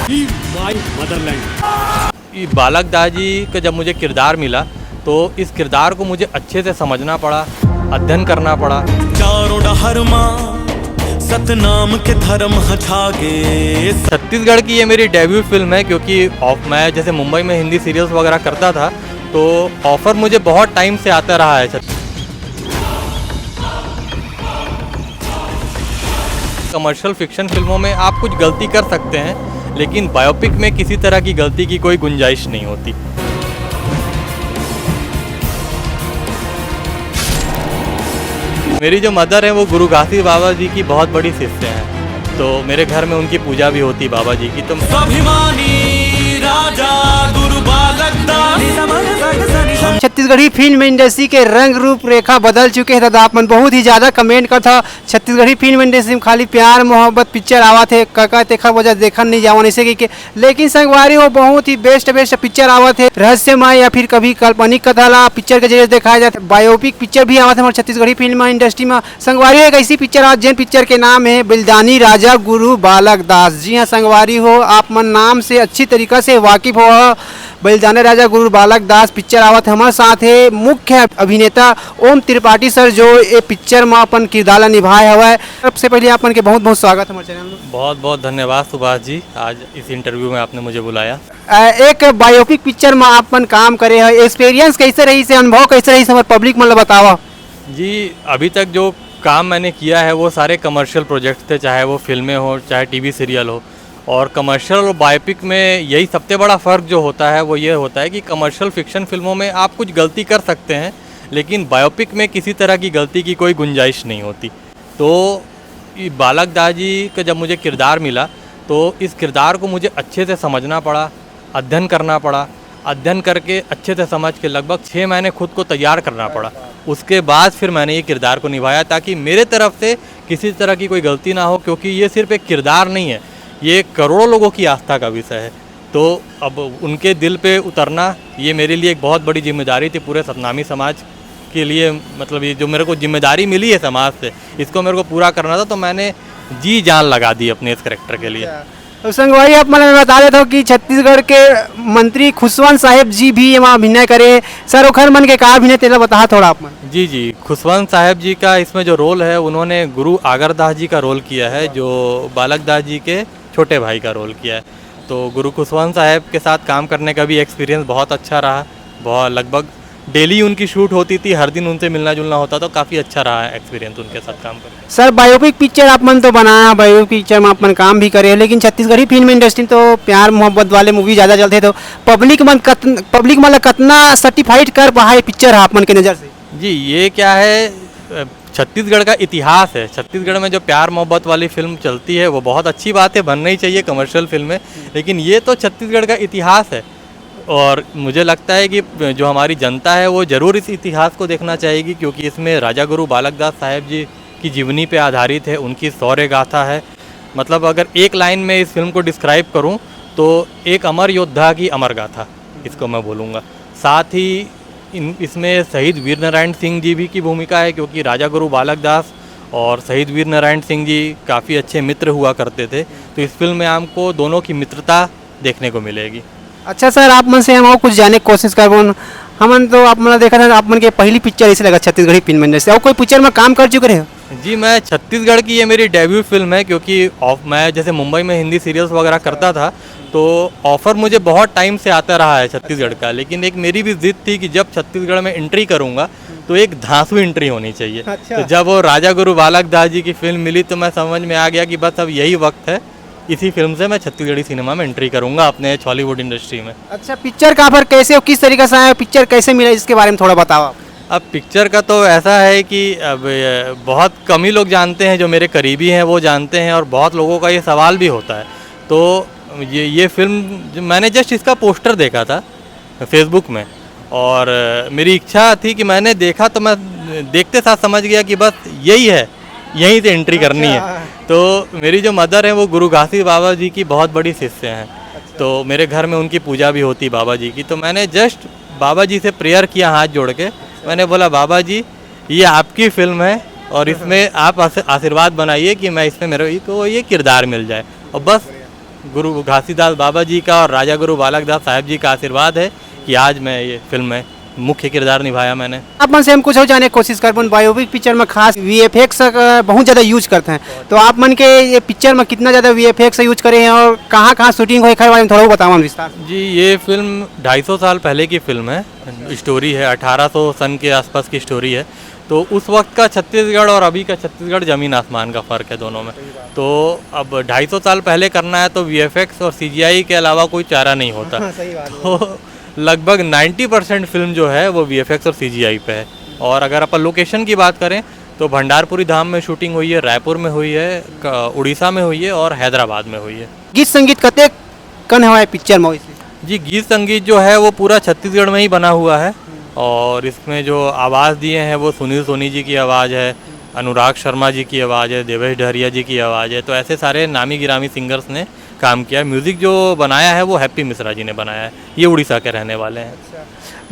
My Motherland. बालक दास जी का जब मुझे किरदार मिला तो इस किरदार को मुझे अच्छे से समझना पड़ा, अध्ययन करना पड़ा। चारों डहर सतनाम के धर्म छागे। छत्तीसगढ़ की ये मेरी डेब्यू फिल्म है, क्योंकि मैं जैसे मुंबई में हिंदी सीरियल्स वगैरह करता था तो ऑफ़र मुझे बहुत टाइम से आता रहा है। कमर्शियल फिक्शन फिल्मों में आप कुछ गलती कर सकते हैं, लेकिन बायोपिक में किसी तरह की गलती की कोई गुंजाइश नहीं होती। मेरी जो मदर है वो गुरु घासी बाबा जी की बहुत बड़ी शिष्य हैं, तो मेरे घर में उनकी पूजा भी होती बाबा जी की। तो स्वाभिमानी राजा गुरु बालक दास। छत्तीसगढ़ी फिल्म इंडस्ट्री के रंग रूप रेखा बदल चुके हैं दादा। आपमन बहुत ही ज़्यादा कमेंट करता छत्तीसगढ़ी फिल्म इंडस्ट्री में खाली प्यार मोहब्बत पिक्चर आवा थे, काका तेखा वजह देखन नहीं जावन ऐसे कि लेकिन संगवारी वो बहुत ही बेस्ट पिक्चर आवा थे, रहस्यमय या फिर कभी काल्पनिक कथा ला पिक्चर के जरिए दिखाया जाता है। बायोपिक पिक्चर भी आवा थे हमारे छत्तीसगढ़ी फिल्म इंडस्ट्री में। संगवारी एक ऐसी पिक्चर आज जिन पिक्चर के नाम है बिलदानी राजा गुरु बालक दास। जी हाँ संगवारी हो, आप मन नाम से अच्छी तरीका से वाकिफ हो। बलिदानी राजा गुरु बालक दास पिक्चर आवत हमारे साथ है मुख्य अभिनेता ओम त्रिपाठी सर, जो ये पिक्चर में अपन किरदार निभाए हुआ है। सबसे पहले अपन के बहुत बहुत स्वागत हमारे चैनल में। बहुत बहुत धन्यवाद सुभाष जी, आज इस इंटरव्यू में आपने मुझे बुलाया। एक बायोपिक पिक्चर में अपन काम करे हैं, एक्सपीरियंस कैसे रही से, अनुभव कैसे रही से हमारे पब्लिक मतलब बतावा। जी अभी तक जो काम मैंने किया है वो सारे कमर्शियल प्रोजेक्ट थे, चाहे वो फिल्में हो चाहे टीवी सीरियल हो। और कमर्शियल और बायोपिक में यही सबसे बड़ा फ़र्क जो होता है वो ये होता है कि कमर्शियल फिक्शन फिल्मों में आप कुछ गलती कर सकते हैं, लेकिन बायोपिक में किसी तरह की गलती की कोई गुंजाइश नहीं होती। तो बालक दास जी का जब मुझे किरदार मिला तो इस किरदार को मुझे अच्छे से समझना पड़ा, अध्ययन करना पड़ा। अध्ययन करके अच्छे से समझ के लगभग 6 महीने खुद को तैयार करना पड़ा। उसके बाद फिर मैंने ये किरदार को निभाया ताकि मेरे तरफ से किसी तरह की कोई गलती ना हो, क्योंकि ये सिर्फ एक किरदार नहीं है, ये करोड़ों लोगों की आस्था का विषय है। तो अब उनके दिल पे उतरना ये मेरे लिए एक बहुत बड़ी जिम्मेदारी थी पूरे सतनामी समाज के लिए। मतलब ये जो मेरे को जिम्मेदारी मिली है समाज से, इसको मेरे को पूरा करना था, तो मैंने जी जान लगा दी अपने इस कैरेक्टर के लिए। तो संगवारी आप मैंने बता देता हूँ कि छत्तीसगढ़ के मंत्री खुशवंत साहेब जी भी यहाँ अभिनय करे। सर ओखर मन के का अभिनय तेरा बता थोड़ा आप मन। जी खुशवंत साहब जी का इसमें जो रोल है, उन्होंने गुरु आगरदास जी का रोल किया है, जो बालक दास जी के छोटे भाई का रोल किया है। तो गुरु खुशवंत साहब के साथ काम करने का भी एक्सपीरियंस बहुत अच्छा रहा। बहुत लगभग डेली उनकी शूट होती थी, हर दिन उनसे मिलना जुलना होता, तो काफ़ी अच्छा रहा है एक्सपीरियंस उनके साथ काम करना। सर बायोपिक पिक्चर आप मन तो बनाया, बायोपिक पिक्चर में अपन काम भी करे, लेकिन छत्तीसगढ़ी फिल्म इंडस्ट्री तो प्यार मोहब्बत वाले मूवी ज़्यादा चलते, तो पब्लिक मतलब कितना सर्टिफाइड कर पाए पिक्चर आप मन के नज़र से। जी ये क्या है, छत्तीसगढ़ का इतिहास है। छत्तीसगढ़ में जो प्यार मोहब्बत वाली फिल्म चलती है वो बहुत अच्छी बात है, बनना ही चाहिए कमर्शियल फिल्में, लेकिन ये तो छत्तीसगढ़ का इतिहास है। और मुझे लगता है कि जो हमारी जनता है वो ज़रूर इस इतिहास को देखना चाहेगी, क्योंकि इसमें राजा गुरु बालक दास साहेब जी की जीवनी पे आधारित है, उनकी शौर्य गाथा है। मतलब अगर एक लाइन में इस फिल्म को डिस्क्राइब करूं तो एक अमर योद्धा की अमर गाथा इसको मैं बोलूँगा। साथ ही इसमें शहीद वीर नारायण सिंह जी भी की भूमिका है, क्योंकि राजा गुरु बालक दास और शहीद वीर नारायण सिंह जी काफ़ी अच्छे मित्र हुआ करते थे। तो इस फिल्म में हमको दोनों की मित्रता देखने को मिलेगी। अच्छा सर आप मन से हम और कुछ जाने की कोशिश कर हमन तो आप मन देखा था, आप मन के पहली पिक्चर ऐसे लगा छत्तीसगढ़ी फिल्म इंडस्ट्री, और कोई पिक्चर में काम कर चुके रहे। जी मैं छत्तीसगढ़ की ये मेरी डेब्यू फिल्म है, क्योंकि मैं जैसे मुंबई में हिंदी सीरियल्स वगैरह करता था तो ऑफ़र मुझे बहुत टाइम से आता रहा है छत्तीसगढ़ का, लेकिन एक मेरी भी जिद थी कि जब छत्तीसगढ़ में एंट्री करूँगा तो एक धांसू एंट्री होनी चाहिए। अच्छा। तो जब वो राजा गुरु बालक दास जी की फिल्म मिली तो मैं समझ में आ गया कि बस अब यही वक्त है, इसी फिल्म से मैं छत्तीसगढ़ी सिनेमा में एंट्री करूंगा अपने हॉलीवुड इंडस्ट्री में। अच्छा पिक्चर कहाँ पर कैसे और किस तरीके से आया, पिक्चर कैसे मिला, इसके बारे में थोड़ा बताओ। अब पिक्चर का तो ऐसा है कि अब बहुत कम ही लोग जानते हैं, जो मेरे करीबी हैं वो जानते हैं, और बहुत लोगों का ये सवाल भी होता है। तो ये फिल्म मैंने जस्ट इसका पोस्टर देखा था फेसबुक में, और मेरी इच्छा थी कि मैंने देखा तो मैं देखते साथ समझ गया कि बस यही है, यहीं से एंट्री करनी है। तो मेरी जो मदर है वो गुरु घासी बाबा जी की बहुत बड़ी शिष्य हैं। तो मेरे घर में उनकी पूजा भी होती बाबा जी की। तो मैंने जस्ट बाबा जी से प्रेयर किया हाथ जोड़ के, मैंने बोला बाबा जी ये आपकी फिल्म है और इसमें आप आशीर्वाद बनाइए कि मैं इसमें मेरे को ये किरदार मिल जाए। और बस गुरु घासीदास बाबा जी का और राजा गुरु बालक दास साहब जी का आशीर्वाद है कि आज मैं ये फिल्म में मुख्य किरदार निभाया मैंने। आप मन से हम कुछ हो जाने की कोशिश कर बायोपिक पिक्चर में खास वीएफएक्स बहुत ज़्यादा यूज करते हैं, तो आप मन के ये पिक्चर में कितना ज़्यादा वीएफएक्स यूज करे हैं और कहाँ कहाँ शूटिंग हुई खैर बारे में थोड़ा बताओ विस्तार। जी ये फिल्म 250 साल पहले की फिल्म है, स्टोरी है 1800 सन के आसपास की स्टोरी है। तो उस वक्त का छत्तीसगढ़ और अभी का छत्तीसगढ़ ज़मीन आसमान का फ़र्क है दोनों में। तो अब 250 साल पहले करना है तो वीएफएक्स और सीजीआई के अलावा कोई चारा नहीं होता। तो लगभग 90% फिल्म जो है वो वीएफएक्स और सीजीआई पे है। और अगर अपन लोकेशन की बात करें तो भंडारपुरी धाम में शूटिंग हुई है, रायपुर में हुई है, उड़ीसा में हुई है और हैदराबाद में हुई है। गीत संगीत कते कन हुआ है पिक्चर में? जी गीत संगीत जो है वो पूरा छत्तीसगढ़ में ही बना हुआ है और इसमें जो आवाज़ दिए हैं वो सुनील सोनी जी की आवाज़ है, अनुराग शर्मा जी की आवाज़ है, देवेश डहरिया जी की आवाज़ है। तो ऐसे सारे नामी गिरामी सिंगर्स ने काम किया। म्यूज़िक जो बनाया है वो हैप्पी मिश्रा जी ने बनाया है, ये उड़ीसा के रहने वाले हैं।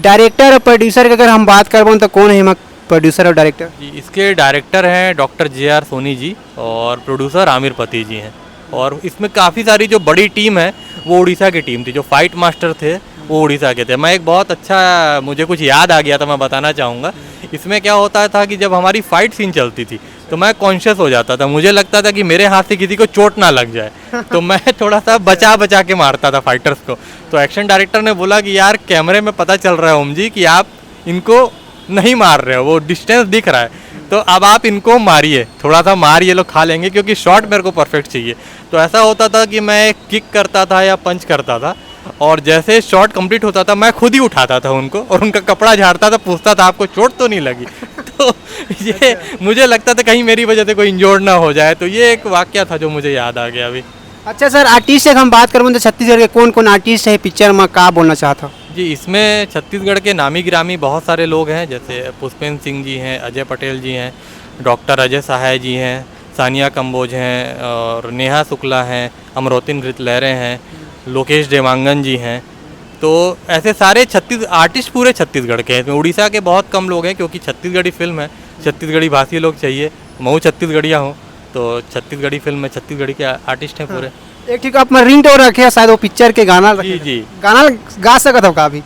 डायरेक्टर और प्रोड्यूसर की अगर हम बात करबो तो कौन है प्रोड्यूसर और डायरेक्टर? जी इसके डायरेक्टर हैं डॉक्टर जे.आर. सोनी जी और प्रोड्यूसर आमिर पति जी हैं। और इसमें काफ़ी सारी जो बड़ी टीम है वो उड़ीसा की टीम थी। जो फाइट मास्टर थे वो उड़ीसा के थे। मैं एक बहुत अच्छा मुझे कुछ याद आ गया था, मैं बताना चाहूँगा। इसमें क्या होता था कि जब हमारी फ़ाइट सीन चलती थी तो मैं कॉन्शियस हो जाता था। मुझे लगता था कि मेरे हाथ से किसी को चोट ना लग जाए तो मैं थोड़ा सा बचा के मारता था फाइटर्स को। तो एक्शन डायरेक्टर ने बोला कि यार कैमरे में पता चल रहा है ओम जी कि आप इनको नहीं मार रहे हो, वो डिस्टेंस दिख रहा है, तो अब आप इनको मारिए, थोड़ा सा मार ये लोग खा लेंगे क्योंकि शॉट मेरे को परफेक्ट चाहिए। तो ऐसा होता था कि मैं किक करता था या पंच करता था और जैसे शॉट कंप्लीट होता था मैं खुद ही उठाता था उनको और उनका कपड़ा झाड़ता था, पूछता था आपको चोट तो नहीं लगी। तो ये मुझे लगता था कहीं मेरी वजह से कोई इंजोर्ड ना हो जाए। तो ये एक वाकया था जो मुझे याद आ गया अभी। अच्छा सर, आर्टिस्ट से हम बात करें तो छत्तीसगढ़ के कौन कौन आर्टिस्ट है पिक्चर में, क्या बोलना चाहता? जी इसमें छत्तीसगढ़ के नामी गिरामी बहुत सारे लोग हैं, जैसे पुष्पेंद्र सिंह जी हैं, अजय पटेल जी हैं, डॉक्टर अजय सहाय जी हैं, सानिया कंबोज हैं और नेहा शुक्ला हैं, अमरोती नृत्यलहरे हैं, लोकेश देवांगन जी हैं। तो ऐसे सारे आर्टिस्ट पूरे छत्तीसगढ़ के हैं। इसमें उड़ीसा के बहुत कम लोग हैं क्योंकि छत्तीसगढ़ी फिल्म है, छत्तीसगढ़ी भाषी लोग चाहिए। मैं छत्तीसगढ़िया हूँ तो छत्तीसगढ़ी फिल्म में छत्तीसगढ़ी के आर्टिस्ट हैं पूरे। एक ठीक आप रिंग टोन रखे शायद वो पिक्चर के गाना जी जी गाना गा सकता हूँ काफी?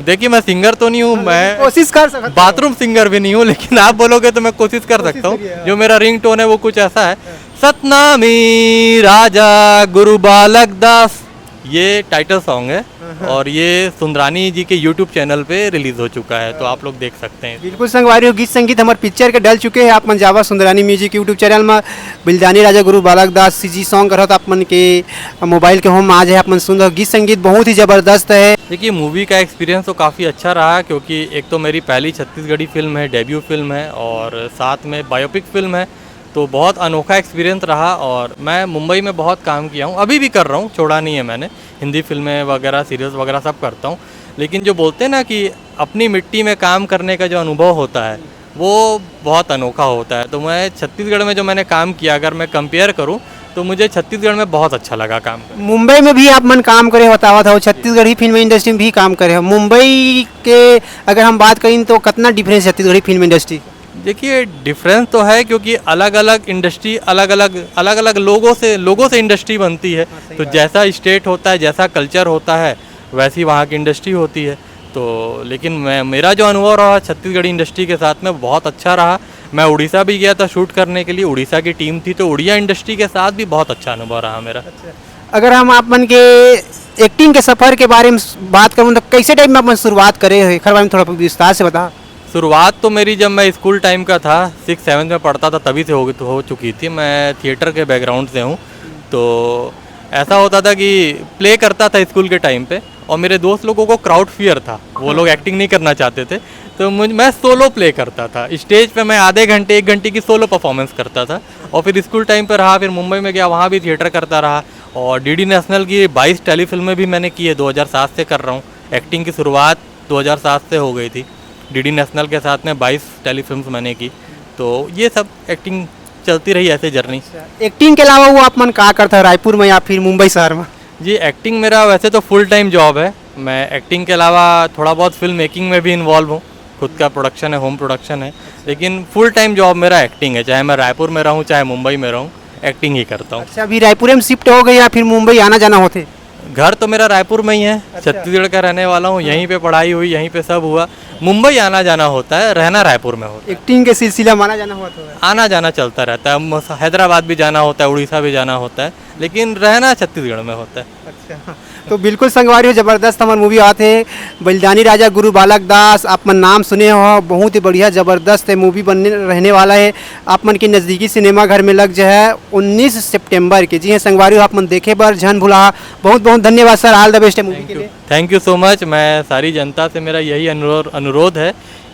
देखिए मैं सिंगर तो नहीं हूँ, मैं कोशिश कर सकता, बाथरूम सिंगर भी नहीं हूँ, लेकिन आप बोलोगे तो मैं कोशिश कर सकता हूँ। जो मेरा रिंग टोन है वो कुछ ऐसा है, सतनामी राजा गुरु बालक दास, ये टाइटल सॉन्ग है और ये सुंदरानी जी के YouTube चैनल पे रिलीज हो चुका है, तो आप लोग देख सकते हैं। बिल्कुल संगवारी हो, गीत संगीत हमारे पिक्चर के डल चुके हैं। आप मन जावा सुंदरानी म्यूजिक YouTube चैनल में बिलदानी राजा गुरु बालक दास जी सॉन्ग करो तो आप मन के मोबाइल के होम आज है, आप मन सुन गीत संगीत बहुत ही ज़बरदस्त है। देखिए मूवी का एक्सपीरियंस तो काफ़ी अच्छा रहा क्योंकि एक तो मेरी पहली छत्तीसगढ़ी फिल्म है, डेब्यू फिल्म है और साथ में बायोपिक फिल्म है, तो बहुत अनोखा एक्सपीरियंस रहा। और मैं मुंबई में बहुत काम किया हूँ, अभी भी कर रहा हूँ, छोड़ा नहीं है मैंने। हिंदी फिल्में वगैरह सीरियल्स वगैरह सब करता हूँ, लेकिन जो बोलते हैं ना कि अपनी मिट्टी में काम करने का जो अनुभव होता है वो बहुत अनोखा होता है। तो मैं छत्तीसगढ़ में जो मैंने काम किया, अगर मैं कंपेयर करूँ तो मुझे छत्तीसगढ़ में बहुत अच्छा लगा काम करना। मुंबई में भी आप मन काम करे बतावा था, छत्तीसगढ़ी फिल्म इंडस्ट्री में भी काम करे हो। मुंबई के अगर हम बात करें तो कितना डिफरेंस है छत्तीसगढ़ी फिल्म इंडस्ट्री? देखिए डिफरेंस तो है क्योंकि अलग अलग इंडस्ट्री अलग अलग लोगों से इंडस्ट्री बनती है। तो जैसा स्टेट होता है, जैसा कल्चर होता है, वैसी वहाँ की इंडस्ट्री होती है। तो लेकिन मेरा जो अनुभव रहा छत्तीसगढ़ी इंडस्ट्री के साथ में बहुत अच्छा रहा। मैं उड़ीसा भी गया था शूट करने के लिए, उड़ीसा की टीम थी, तो उड़िया इंडस्ट्री के साथ भी बहुत अच्छा अनुभव रहा मेरा। अगर हम आप मन के एक्टिंग के सफ़र के बारे में बात करूँ तो कैसे टाइम में आप शुरुआत करे हैं, खर बारे में थोड़ा विस्तार से बता। शुरुआत तो मेरी जब मैं स्कूल टाइम का था, 6-7 में पढ़ता था, तभी से हो चुकी थी। मैं थिएटर के बैकग्राउंड से हूँ, तो ऐसा होता था कि प्ले करता था स्कूल के टाइम पे और मेरे दोस्त लोगों को क्राउड फियर था, वो लोग एक्टिंग नहीं करना चाहते थे, तो मैं सोलो प्ले करता था। स्टेज पे मैं आधे घंटे 1 घंटे की सोलो परफॉर्मेंस करता था। और फिर स्कूल टाइम पे रहा, फिर मुंबई में गया, वहाँ भी थिएटर करता रहा। और डीडी नेशनल की 22 टेलीफिल्में भी मैंने की है, 2007 से कर रहा हूँ। एक्टिंग की शुरुआत 2007 से हो गई थी। डीडी नेशनल के साथ में 22 टेलीफिल्म्स मैंने की, तो ये सब एक्टिंग चलती रही ऐसे जर्नी। एक्टिंग के अलावा वो आप मन क्या करता है रायपुर में या फिर मुंबई शहर में? जी एक्टिंग मेरा वैसे तो फुल टाइम जॉब है। मैं एक्टिंग के अलावा थोड़ा बहुत फिल्म मेकिंग में भी इन्वॉल्व हूँ, खुद का प्रोडक्शन है, होम प्रोडक्शन है, लेकिन फुल टाइम जॉब मेरा एक्टिंग है। चाहे मैं रायपुर में रहूँ चाहे मुंबई में रहूँ, एक्टिंग ही करता हूँ। अच्छा, अभी रायपुर में शिफ्ट हो गए या फिर मुंबई आना जाना होते? घर तो मेरा रायपुर में ही है, छत्तीसगढ़ का रहने वाला हूँ, यहीं पे पढ़ाई हुई, यहीं पे सब हुआ। मुंबई आना जाना होता है, रहना रायपुर में होता है। एक्टिंग के सिलसिला में आना जाना हुआ तो है। आना जाना चलता रहता है, हैदराबाद भी जाना होता है, उड़ीसा भी जाना होता है, लेकिन रहना छत्तीसगढ़ में होता है। अच्छा, तो बिल्कुल संगवारी जबरदस्त हमार मूवी आते बलिदानी राजा गुरु बालक दास, आप मन नाम सुने हो, बहुत ही बढ़िया जबरदस्त मूवी बनने रहने वाला है। आप मन के नज़दीकी सिनेमा घर में लग जो है 19 सितंबर के। जी हाँ संगवारी, आप मन देखे बर झन भुला। बहुत बहुत धन्यवाद sir, all the best movie के लिए। Thank you so much. मैं सारी जनता से मेरा यही अनुरोध है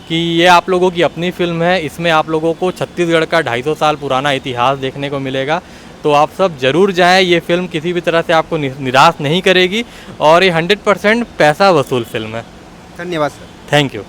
कि ये आप लोगों की अपनी फिल्म है, इसमें आप लोगों को छत्तीसगढ़ का 250 साल पुराना इतिहास देखने को मिलेगा। तो आप सब ज़रूर जाएं, ये फिल्म किसी भी तरह से आपको निराश नहीं करेगी और ये 100% पैसा वसूल फिल्म है। धन्यवाद सर। Thank you.